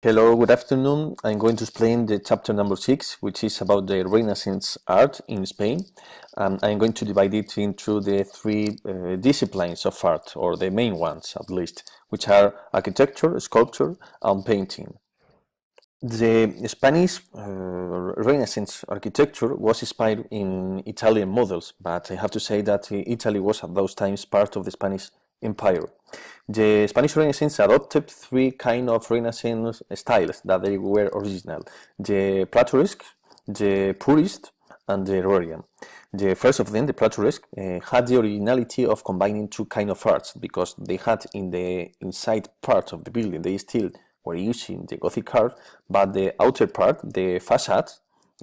Hello, good afternoon. I'm going to explain the chapter number 6, which is about the Renaissance art in Spain. I'm going to divide it into the three disciplines of art, or the main ones at least, which are architecture, sculpture, and painting. The Spanish Renaissance architecture was inspired in Italian models, but I have to say that Italy was at those times part of the Spanish Empire. The Spanish Renaissance adopted three kind of Renaissance styles that they were original: the Plateauesque, the Purist, and the Rorian. The first of them, the Plateauesque, had the originality of combining two kind of arts because they had in the inside part of the building they still were using the Gothic art, but the outer part, the facade,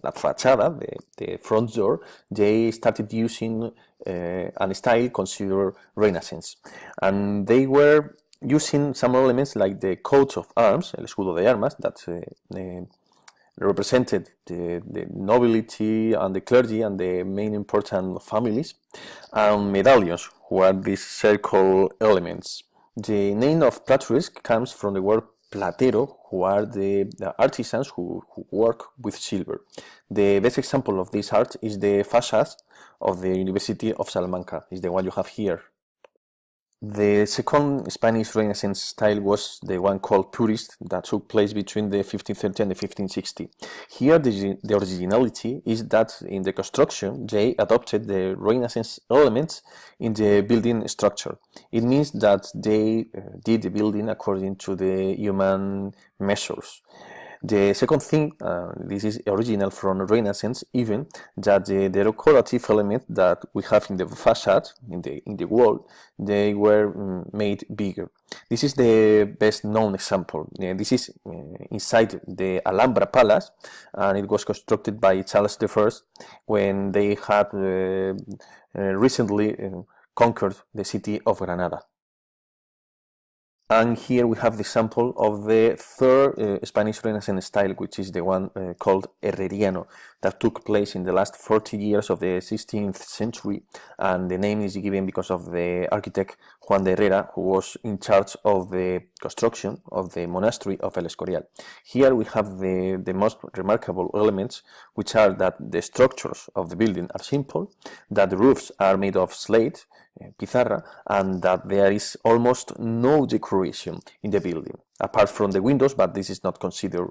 la fachada, the front door, they started using a style considered Renaissance. And they were using some elements like the coat of arms, el escudo de armas, that represented the nobility and the clergy and the main important families, and medallions, who are these circle elements. The name of Plateauesque comes from the word platero, who are the artisans who work with silver. The best example of this art is the facade of the University of Salamanca, is the one you have here. The second Spanish Renaissance style was the one called Purist that took place between the 1530 and the 1560. Here the originality is that in the construction they adopted the Renaissance elements in the building structure. It means that they did the building according to the human measures. The second thing, this is original from Renaissance, even that the decorative element that we have in the facade, in the wall, they were made bigger. This is the best known example. This is inside the Alhambra Palace, and it was constructed by Charles I when they had recently conquered the city of Granada. And here we have the example of the third Spanish Renaissance style, which is the one called Herreriano, that took place in the last 40 years of the 16th century. And the name is given because of the architect Juan de Herrera, who was in charge of the construction of the monastery of El Escorial. Here we have the most remarkable elements, which are that the structures of the building are simple, that the roofs are made of slate, pizarra, and that there is almost no decoration in the building apart from the windows, but this is not considered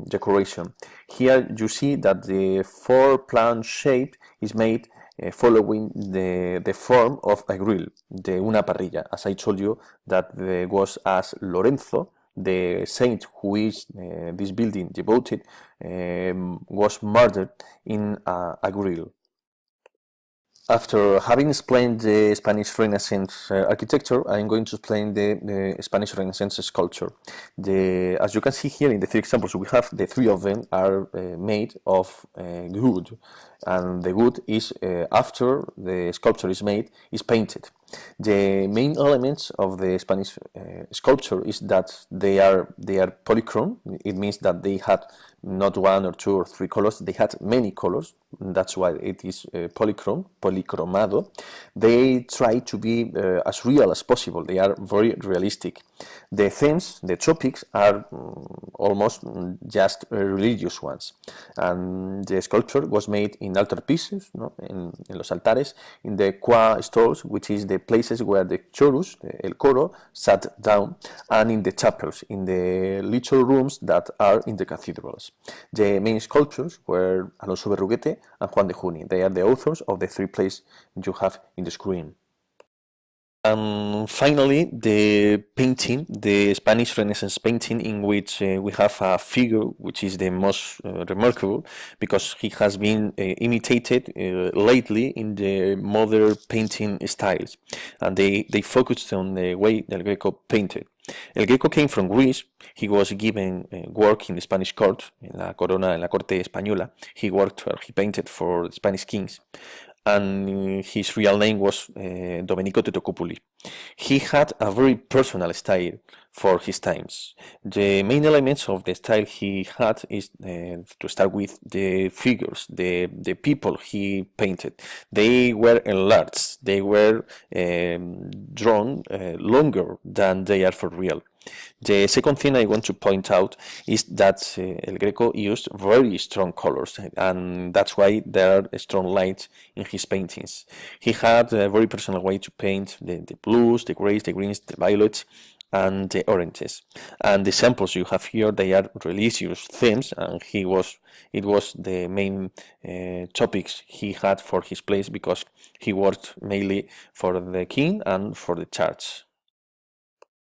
decoration. Here you see that the four-plan shape is made following the form of a grill, the una parrilla. As I told you, that was as Lorenzo, the saint who is this building devoted, was murdered in a grill. After having explained the Spanish Renaissance architecture, I'm going to explain the Spanish Renaissance sculpture. As you can see here in the three examples we have, the three of them are made of wood, and the wood is, after the sculpture is made, is painted. The main elements of the Spanish sculpture is that they are polychrome. It means that they had not one or two or three colors, they had many colors. That's why it is policromado. They try to be as real as possible. They are very realistic. The themes, the topics are almost just religious ones. And the sculpture was made in altar pieces, no? in los altares, in the qua stalls, which is the places where the chorus, el coro, sat down, and in the chapels, in the little rooms that are in the cathedrals. The main sculptures were Alonso Berruguete and Juan de Juni. They are the authors of the three plays you have in the screen. And finally, the painting, the Spanish Renaissance painting, in which we have a figure which is the most remarkable because he has been imitated lately in the modern painting styles, and they focused on the way El Greco painted. El Greco came from Greece. He was given work in the Spanish court, en la corona, en la corte española. He painted for the Spanish kings, and his real name was Domenico Totocupuli. He had a very personal style for his times. The main elements of the style he had is, to start with, the figures, the people he painted. They were enlarged, they were drawn longer than they are for real. The second thing I want to point out is that El Greco used very strong colors, and that's why there are strong lights in his paintings. He had a very personal way to paint the blues, the grays, the greens, the violets, and the oranges. And the samples you have here, they are religious themes, and it was the main topics he had for his plays, because he worked mainly for the king and for the church.